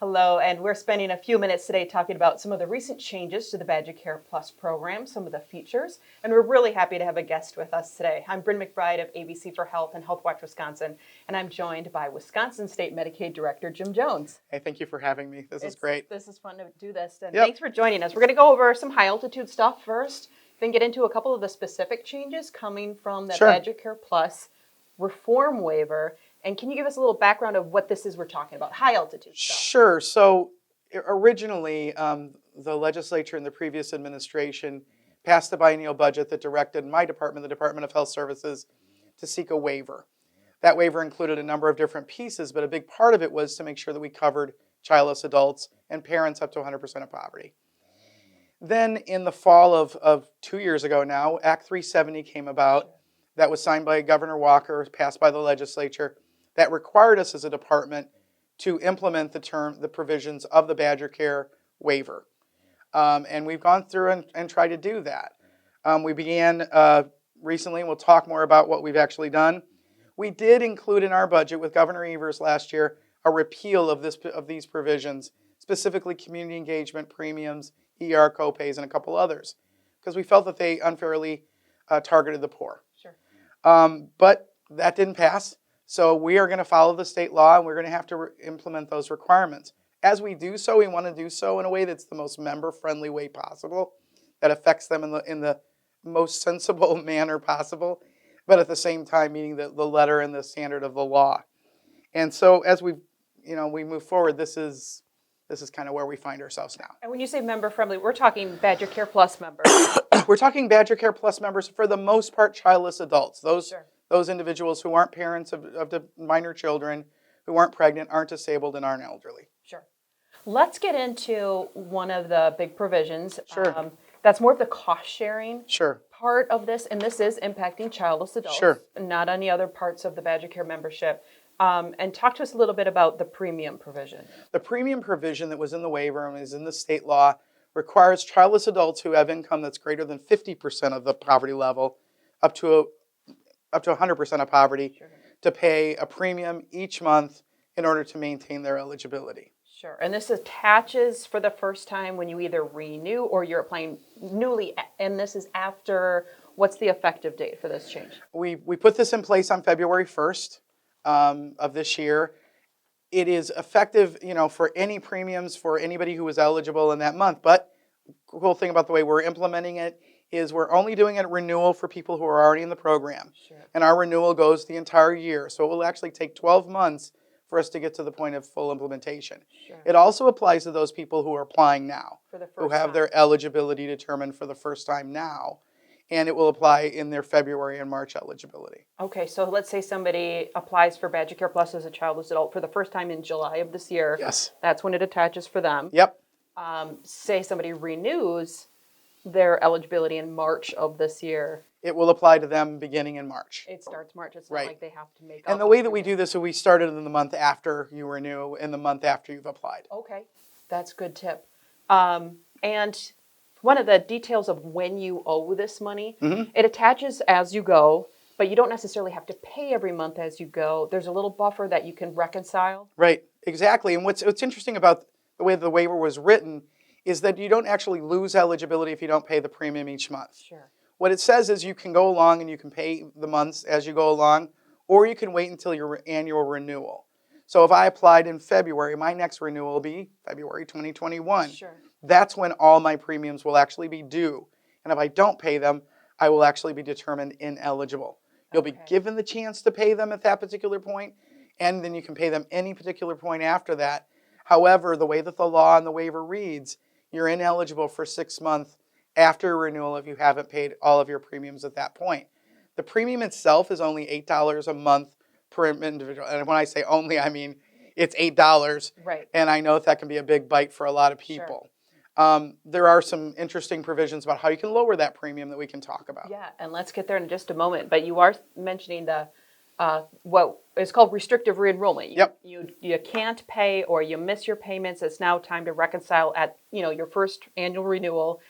Hello, and we're spending a few minutes today talking about some of the recent changes to the BadgerCare Plus program, some of the features, and we're really happy to have a guest with us today. I'm Brynne McBride of ABC for Health and Health Watch Wisconsin, and I'm joined by Wisconsin State Medicaid Director Jim Jones. Hey, thank you for having me. This is great. This is fun to do this, and Yep. Thanks for joining us. We're going to go over some high altitude stuff first, then get into a couple of the specific changes coming from the Sure. BadgerCare Plus reform waiver. And can you give us a little background of what this is we're talking about, high altitude stuff? Sure. So originally, the legislature in the previous administration passed a biennial budget that directed my department, the Department of Health Services, to seek a waiver. That waiver included a number of different pieces, but a big part of it was to make sure that we covered childless adults and parents up to 100% of poverty. Then in the fall of 2 years ago now, Act 370 came about. That was signed by Governor Walker, passed by the legislature, that required us as a department to implement the provisions of the BadgerCare waiver. And we've gone through and tried to do that. We began recently, and we'll talk more about what we've actually done. We did include in our budget with Governor Evers last year a repeal of these provisions, specifically community engagement premiums, ER copays, and a couple others, because we felt that they unfairly targeted the poor. Sure. But that didn't pass. So we are going to follow the state law, and we're going to have to implement those requirements. As we do so, we want to do so in a way that's the most member-friendly way possible, that affects them in the most sensible manner possible, but at the same time meeting the letter and the standard of the law. And so as we move forward, this is kind of where we find ourselves now. And when you say member-friendly, we're talking BadgerCare Plus members. We're talking BadgerCare Plus members, for the most part, childless adults. Sure. Those individuals who aren't parents of the minor children, who aren't pregnant, aren't disabled, and aren't elderly. Sure. Let's get into one of the big provisions. Sure. That's more of the cost sharing Sure. part of this, and this is impacting childless adults, Sure. not any other parts of the BadgerCare membership. And talk to us a little bit about the premium provision. The premium provision that was in the waiver and is in the state law requires childless adults who have income that's greater than 50% of the poverty level, up to 100% of poverty, Sure. to pay a premium each month in order to maintain their eligibility. Sure. And this attaches for the first time when you either renew or you're applying newly, and this is after, what's the effective date for this change? We put this in place on February 1st of this year. It is effective, for any premiums for anybody who was eligible in that month. But the cool thing about the way we're implementing it is we're only doing it renewal for people who are already in the program. Sure. And our renewal goes the entire year. So it will actually take 12 months for us to get to the point of full implementation. Sure. It also applies to those people who are applying now, For the first who have time. their eligibility determined for the first time now. And it will apply in their February and March eligibility. Okay, so let's say somebody applies for BadgerCare Plus as a childless adult for the first time in July of this year. Yes. That's when it attaches for them. Yep. Say somebody renews their eligibility in March of this year. It will apply to them beginning in March. It starts March. It's Right. not like they have to make And up the way that for we it. do this is we started in the month after you renew and the month after you've applied. Okay, that's a good tip. And one of the details of when you owe this money, it attaches as you go, but you don't necessarily have to pay every month as you go. There's a little buffer that you can reconcile. Right, exactly. And what's interesting about the way the waiver was written is that you don't actually lose eligibility if you don't pay the premium each month. Sure. What it says is you can go along and you can pay the months as you go along, or you can wait until your annual renewal. So if I applied in February, my next renewal will be February 2021. Sure. That's when all my premiums will actually be due. And if I don't pay them, I will actually be determined ineligible. You'll be given the chance to pay them at that particular point, and then you can pay them any particular point after that. However, the way that the law and the waiver reads, you're ineligible for 6 months after renewal if you haven't paid all of your premiums at that point. The premium itself is only $8 a month per individual. And when I say only, I mean it's $8. Right. And I know that can be a big bite for a lot of people. There are some interesting provisions about how you can lower that premium that we can talk about. Yeah, and let's get there in just a moment. But you are mentioning the what is called restrictive reenrollment. Yep. You can't pay or you miss your payments. It's now time to reconcile at your first annual renewal.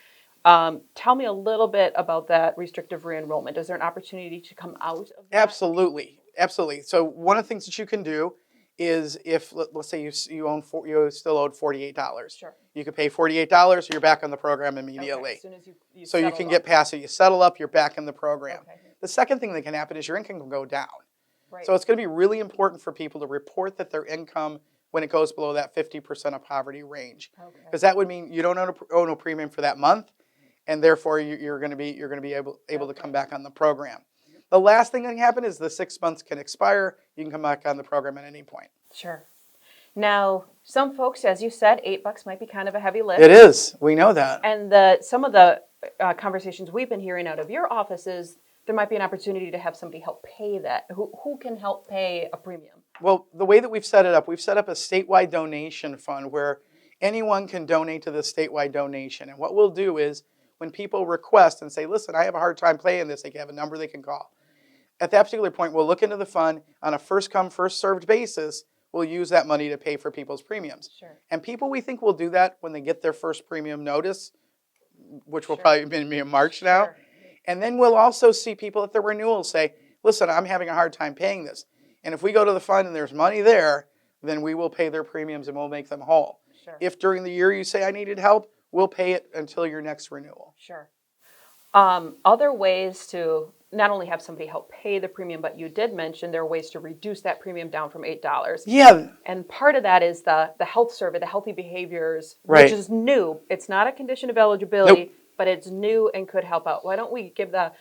Tell me a little bit about that restrictive reenrollment. Is there an opportunity to come out of that? Absolutely. So one of the things that you can do is if, let's say you still owed $48. Sure. You could pay $48, you're back on the program immediately. Okay, as soon as you So you settle can up. get past it. You settle up, you're back in the program. Okay. The second thing that can happen is your income can go down. Right. So it's going to be really important for people to report that their income, when it goes below that 50% of poverty range, because that would mean you don't owe no premium for that month, and therefore you're going to be able to come back on the program. The last thing that can happen is the 6 months can expire. You can come back on the program at any point. Sure. Now, some folks, as you said, $8 might be kind of a heavy lift. It is. We know that. And some of the conversations we've been hearing out of your office is there might be an opportunity to have somebody help pay that. Who can help pay a premium? Well, the way that we've set it up a statewide donation fund where anyone can donate to the statewide donation. And what we'll do is when people request and say, listen, I have a hard time paying this, they can have a number they can call. At that particular point, we'll look into the fund on a first-come, first-served basis. We'll use that money to pay for people's premiums. Sure. And people, we think, will do that when they get their first premium notice, which will probably be in March now. Sure. And then we'll also see people at the renewal say, listen, I'm having a hard time paying this. And if we go to the fund and there's money there, then we will pay their premiums and we'll make them whole. Sure. If during the year you say I needed help, we'll pay it until your next renewal. Sure. Other ways to not only have somebody help pay the premium, but you did mention there are ways to reduce that premium down from $8. Yeah. And part of that is the health survey, the healthy behaviors, Right. which is new. It's not a condition of eligibility, Nope. but it's new and could help out. Why don't we give the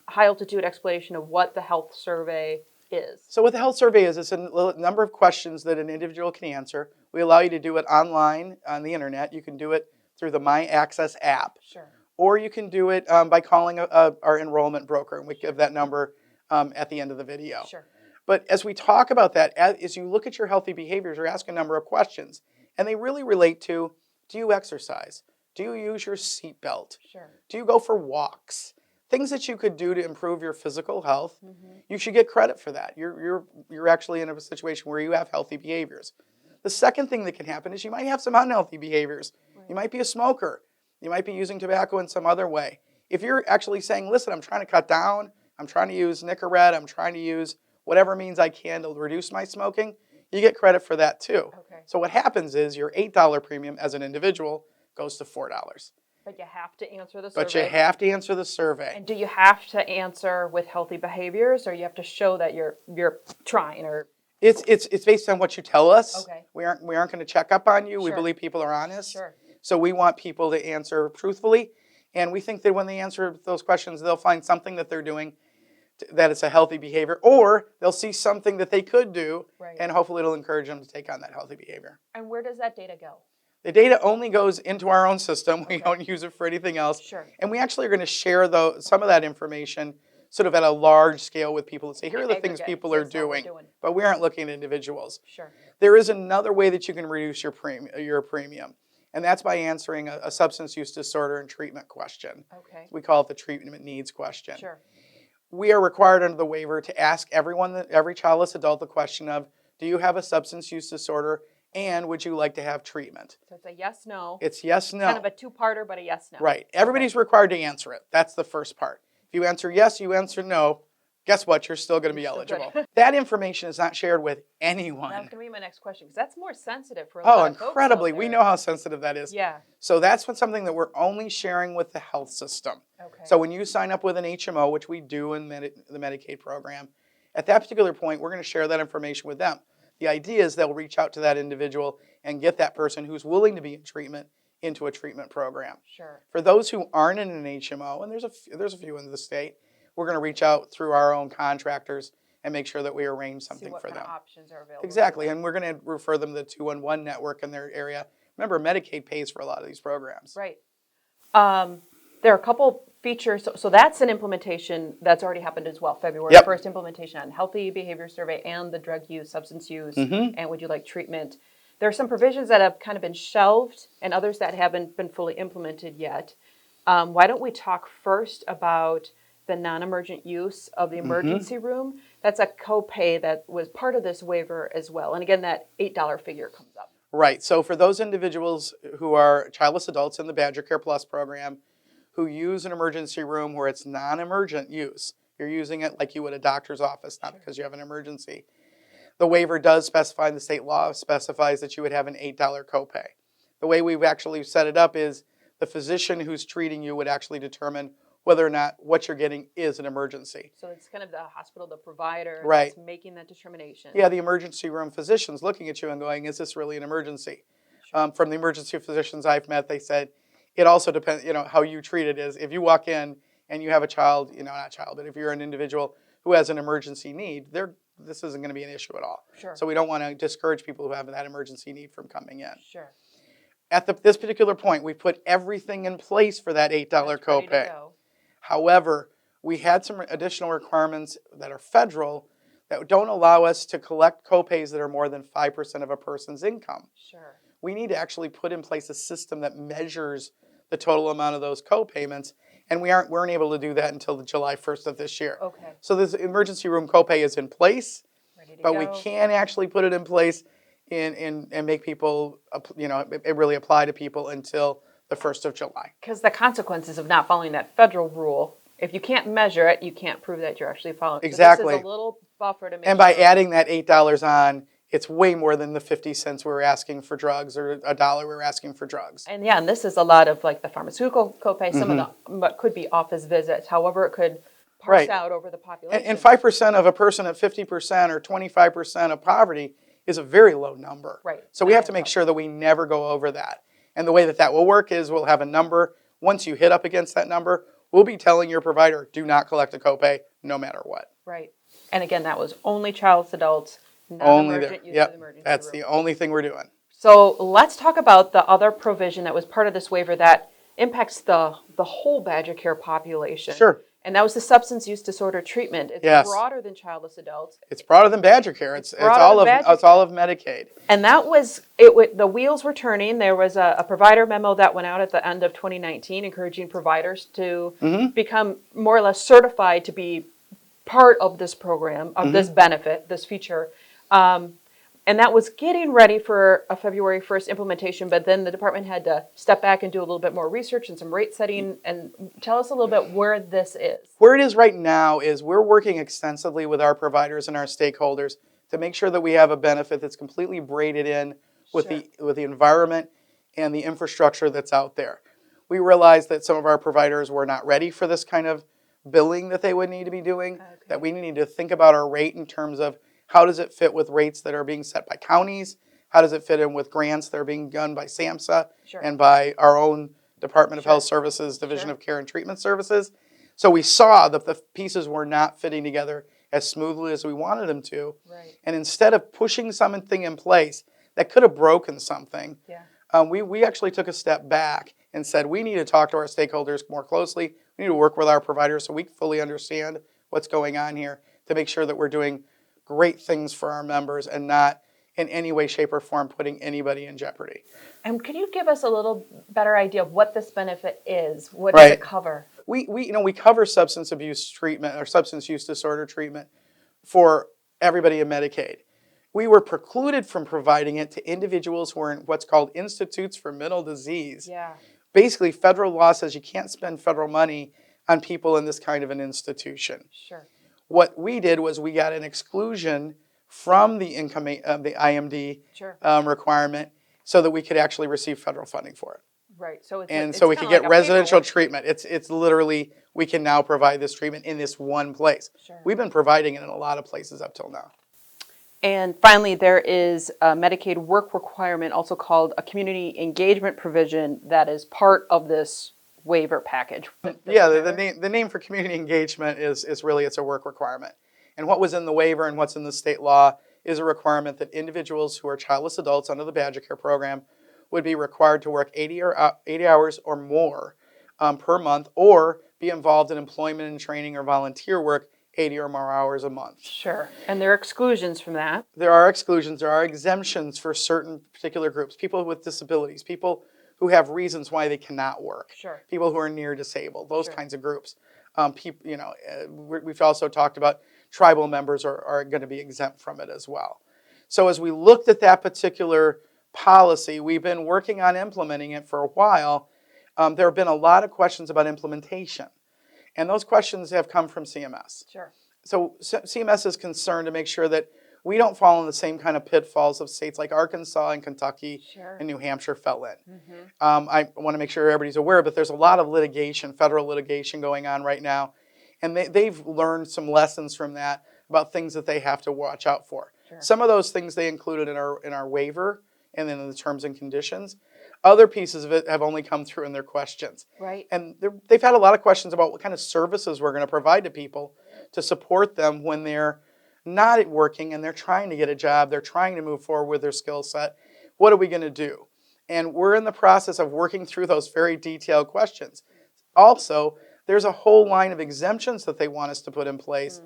high altitude explanation of what the health survey is? So what the health survey is, it's a number of questions that an individual can answer. We allow you to do it online on the internet. You can do it through the My Access app. Sure. Or you can do it by calling our enrollment broker, and we give that number at the end of the video. Sure. But as we talk about that, as you look at your healthy behaviors, you're asking a number of questions, and they really relate to, do you exercise? Do you use your seatbelt? Sure. Do you go for walks? Things that you could do to improve your physical health. Mm-hmm. You should get credit for that. You're actually in a situation where you have healthy behaviors. The second thing that can happen is you might have some unhealthy behaviors. Right. You might be a smoker. You might be using tobacco in some other way. If you're actually saying, listen, I'm trying to cut down, I'm trying to use Nicorette, I'm trying to use whatever means I can to reduce my smoking, you get credit for that too. Okay. So what happens is your $8 premium as an individual goes to $4. But you have to answer the survey. But you have to answer the survey. And do you have to answer with healthy behaviors, or you have to show that you're trying? Or It's based on what you tell us. Okay. We aren't going to check up on you. Sure. We believe people are honest. Sure. So we want people to answer truthfully, and we think that when they answer those questions, they'll find something that they're doing that is a healthy behavior, or they'll see something that they could do, Right. and hopefully it'll encourage them to take on that healthy behavior. And where does that data go? The data only goes into our own system. We Okay. don't use it for anything else. Sure. And we actually are going to share some of that information sort of at a large scale with people and say, here are the things Aggregate. people are That's what we're doing, but we aren't looking at individuals. Sure. There is another way that you can reduce your premium, and that's by answering a substance use disorder and treatment question. Okay. We call it the treatment needs question. Sure. We are required under the waiver to ask every childless adult the question of, do you have a substance use disorder, and would you like to have treatment? So it's a yes, no. It's yes, no. Kind of a two-parter, but a yes, no. Right. Everybody's required to answer it. That's the first part. If you answer yes, you answer no, guess what? You're still going to be eligible. That information is not shared with anyone. That's going to be my next question, because that's more sensitive for a lot of folks out incredibly. We there. know how sensitive that is. Yeah. So that's something that we're only sharing with the health system. Okay. So when you sign up with an HMO, which we do in the Medicaid program, at that particular point, we're going to share that information with them. The idea is they'll reach out to that individual and get that person who's willing to be in treatment into a treatment program. Sure. For those who aren't in an HMO, and there's a few in the state, we're going to reach out through our own contractors and make sure that we arrange something for them. See what kind of options are available. Exactly, and we're going to refer them to the 211 network in their area. Remember, Medicaid pays for a lot of these programs. Right. There are a couple features. So that's an implementation that's already happened as well. February Yep. 1st implementation on healthy behavior survey and the drug use, substance use, Mhm. and would you like treatment. There are some provisions that have kind of been shelved and others that haven't been fully implemented yet. Why don't we talk first about the non-emergent use of the emergency room? That's a copay that was part of this waiver as well. And again, that $8 figure comes up. Right, so for those individuals who are childless adults in the BadgerCare Plus program who use an emergency room where it's non-emergent use, you're using it like you would a doctor's office, not because you have an emergency. The waiver does specify, the state law specifies that you would have an $8 copay. The way we've actually set it up is the physician who's treating you would actually determine whether or not what you're getting is an emergency. So it's kind of the hospital, the provider Right. that's making that determination. Yeah, the emergency room physician's looking at you and going, is this really an emergency? From the emergency physicians I've met, they said it also depends, how you treat it is. If you walk in and you have a child, not child, but if you're an individual who has an emergency need, this isn't going to be an issue at all. Sure. So we don't want to discourage people who have that emergency need from coming in. Sure. At this particular point, we put everything in place for that $8 That's ready to copay. go. However, we had some additional requirements that are federal that don't allow us to collect copays that are more than 5% of a person's income. Sure. We need to actually put in place a system that measures the total amount of those copayments, and we weren't able to do that until July 1st of this year. Okay. So this emergency room copay is in place, Ready to but go. we can actually put it in place and make people, it really apply to people until the 1st of July. Because the consequences of not following that federal rule, if you can't measure it, you can't prove that you're actually following it. Exactly. So this is a little buffer to make And by sure. adding that $8 on, it's way more than the 50 cents we were asking for drugs or $1 we were asking for drugs. And yeah, and this is a lot of like the pharmaceutical copay, some of Mm-hmm. the, what could be office visits, however it could parse Right. out over the population. And 5% of a person at 50% or 25% of poverty is a very low number. Right. So we have to make sure that we never go over that. And the way that will work is we'll have a number. Once you hit up against that number, we'll be telling your provider, do not collect a copay no matter what. Right. And again, that was only childless adults, not Only there. emergent use of Yep. the emergency That's room. the only thing we're doing. So let's talk about the other provision that was part of this waiver that impacts the whole BadgerCare population. Sure. And that was the substance use disorder treatment. It's Yes. broader than childless adults. It's broader than BadgerCare. It's broader all of than it's all of Medicaid. And that was, the wheels were turning. There was a provider memo that went out at the end of 2019 encouraging providers to Mm-hmm. become more or less certified to be part of this program, of this benefit, this feature. And that was getting ready for a February 1st implementation, but then the department had to step back and do a little bit more research and some rate setting. And tell us a little bit where this is. Where it is right now is we're working extensively with our providers and our stakeholders to make sure that we have a benefit that's completely braided in with the environment and the infrastructure that's out there. We realized that some of our providers were not ready for this kind of billing that they would need to be doing, that we need to think about our rate in terms of how does it fit with rates that are being set by counties, how does it fit in with grants that are being done by SAMHSA and by our own Department of Health Services, Division of Care and Treatment Services. So we saw that the pieces were not fitting together as smoothly as we wanted them to. Right. And instead of pushing something in place that could have broken something, we actually took a step back and said we need to talk to our stakeholders more closely. We need to work with our providers so we fully understand what's going on here to make sure that we're doing great things for our members and not in any way, shape, or form putting anybody in jeopardy. And can you give us a little better idea of what this benefit is? What does it cover? We cover substance abuse treatment or substance use disorder treatment for everybody in Medicaid. We were precluded from providing it to individuals who are in what's called Institutes for Mental Disease. Yeah. Basically, federal law says you can't spend federal money on people in this kind of an institution. Sure. What we did was we got an exclusion from the income of the IMD requirement so that we could actually receive federal funding for it. Right. So so we could get residential treatment. It's literally, we can now provide this treatment in this one place. Sure. We've been providing it in a lot of places up till now. And finally, there is a Medicaid work requirement, also called a community engagement provision, that is part of this waiver package. Yeah, the name for community engagement is really, it's a work requirement. And what was in the waiver and what's in the state law is a requirement that individuals who are childless adults under the BadgerCare program would be required to work 80 hours or more per month, or be involved in employment and training or volunteer work 80 or more hours a month. Sure. And there are exclusions from that. There are exclusions. There are exemptions for certain particular groups, people with disabilities, people who have reasons why they cannot work, people who are near disabled, those kinds of groups. We've also talked about tribal members are going to be exempt from it as well. So as we looked at that particular policy, we've been working on implementing it for a while. There have been a lot of questions about implementation, and those questions have come from CMS. Sure. So CMS is concerned to make sure that we don't fall in the same kind of pitfalls of states like Arkansas and Kentucky Sure. and New Hampshire fell in. Mm-hmm. I want to make sure everybody's aware, but there's a lot of litigation, federal litigation going on right now. And they've learned some lessons from that about things that they have to watch out for. Sure. Some of those things they included in our waiver and then in the terms and conditions. Other pieces of it have only come through in their questions. Right. And they've had a lot of questions about what kind of services we're going to provide to people to support them when they're not working and they're trying to get a job, they're trying to move forward with their skill set. What are we going to do? And we're in the process of working through those very detailed questions. Also, there's a whole line of exemptions that they want us to put in place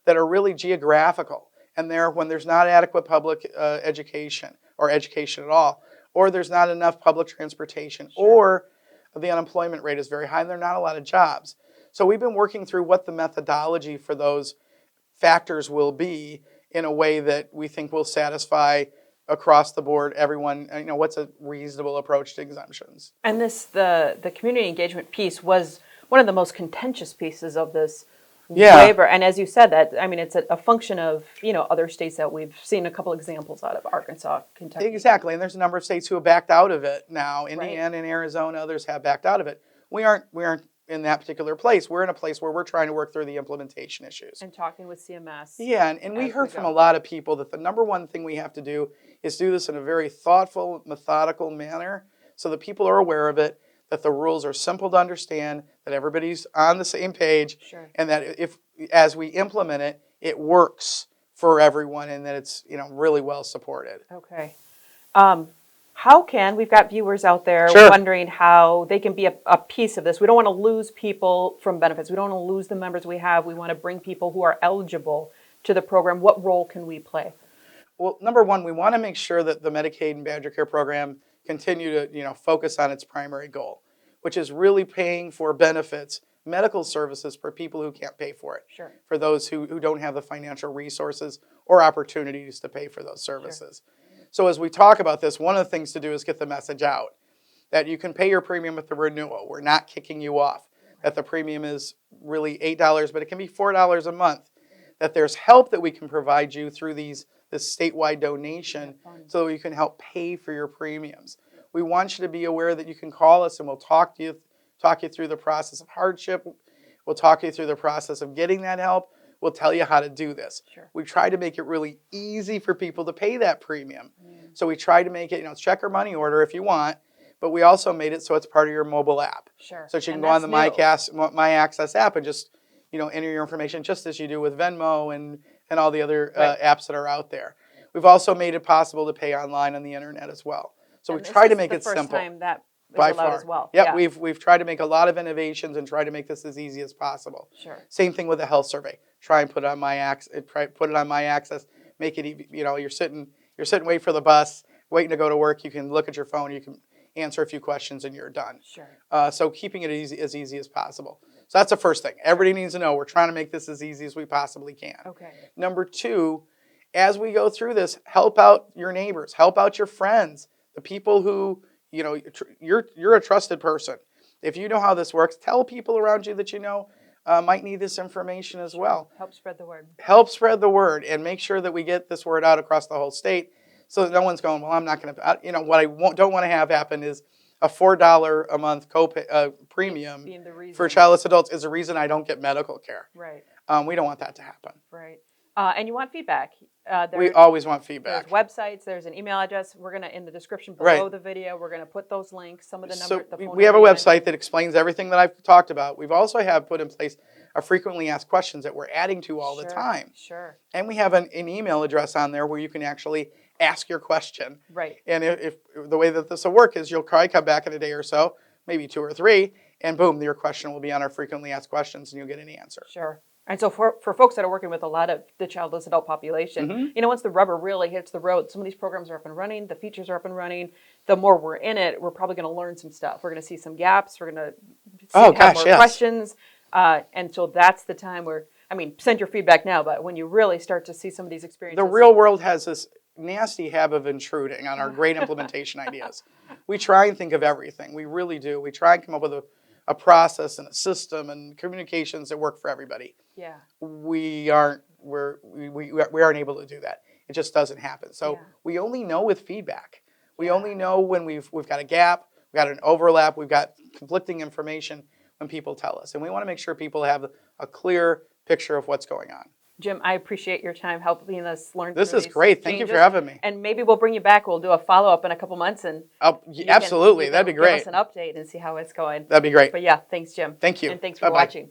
that are really geographical. And when there's not adequate public education or education at all, or there's not enough public transportation, or the unemployment rate is very high and there are not a lot of jobs. So we've been working through what the methodology for those factors will be in a way that we think will satisfy across the board everyone, what's a reasonable approach to exemptions. And the community engagement piece was one of the most contentious pieces of this waiver. And as you said, it's a function of, other states that we've seen a couple examples out of, Arkansas, Kentucky. Exactly, and there's a number of states who have backed out of it now. Indiana and Arizona, others have backed out of it. We aren't in that particular place. We're in a place where we're trying to work through the implementation issues. And talking with CMS. Yeah, and we heard from a lot of people that the number one thing we have to do is do this in a very thoughtful, methodical manner so that people are aware of it, that the rules are simple to understand, that everybody's on the same page, and that as we implement it, it works for everyone and that it's really well supported. Okay. We've got viewers out there wondering how they can be a piece of this. We don't want to lose people from benefits. We don't want to lose the members we have. We want to bring people who are eligible to the program. What role can we play? Well, number one, we want to make sure that the Medicaid and BadgerCare program continue to focus on its primary goal, which is really paying for benefits, medical services for people who can't pay for it, for those who don't have the financial resources or opportunities to pay for those services. So as we talk about this, one of the things to do is get the message out that you can pay your premium with the renewal. We're not kicking you off, that the premium is really $8, but it can be $4 a month, that there's help that we can provide you through this statewide donation so that we can help pay for your premiums. We want you to be aware that you can call us and we'll talk you through the process of hardship. We'll talk you through the process of getting that help. We'll tell you how to do this. We try to make it really easy for people to pay that premium. So we try to make it, it's check or money order if you want, but we also made it so it's part of your mobile app. So that you can go on the My Access app and just, enter your information just as you do with Venmo and all the other apps that are out there. We've also made it possible to pay online on the internet as well. So we try to make it simple. Time that is by allowed far. As well. Yeah, we've tried to make a lot of innovations and try to make this as easy as possible. Same thing with the health survey. Try and put it on My Access. Make it, you're sitting waiting for the bus, waiting to go to work. You can look at your phone. You can answer a few questions and you're done. So keeping it as easy as possible. So that's the first thing. Everybody needs to know we're trying to make this as easy as we possibly can. Number two, as we go through this, help out your neighbors, help out your friends, the people who, you're a trusted person. If you know how this works, tell people around you that might need this information as well. Help spread the word. Help spread the word and make sure that we get this word out across the whole state so that no one's going, well, I'm not going to, what I don't want to have happen is a $4 a month copay premium for childless adults is the reason I don't get medical care. We don't want that to happen. And you want feedback. We always want feedback. There's websites, there's an email address. We're going to, in the description below the video, we're going to put those links, some of the numbers. So we have a website that explains everything that I've talked about. We've also put in place a frequently asked questions that we're adding to all the time. And we have an email address on there where you can actually ask your question. And if the way that this will work is you'll probably come back in a day or so, maybe 2 or 3, and boom, your question will be on our frequently asked questions and you'll get an answer. And so for folks that are working with a lot of the childless adult population, once the rubber really hits the road, some of these programs are up and running, the features are up and running. The more we're in it, we're probably going to learn some stuff. We're going to see some gaps. We're going to have more questions. And so that's the time where, send your feedback now, but when you really start to see some of these experiences. The real world has this nasty habit of intruding on our great implementation ideas. We try and think of everything. We really do. We try and come up with a process and a system and communications that work for everybody. We aren't able to do that. it just doesn't happen. So Yeah. we only know with feedback. We Yeah. only know when we've got a gap, we've got an overlap, we've got conflicting information when people tell us. And we want to make sure people have a clear picture of what's going on. Jim, I appreciate your time helping us learn. This through is these great. Thank you for changes. having me. And maybe we'll bring you back. We'll do a follow-up in a couple months, and Absolutely. That'd be give great. us an update and see how it's going. That'd be great. But yeah, thanks, Jim. Thank you. And thanks for Bye-bye. watching.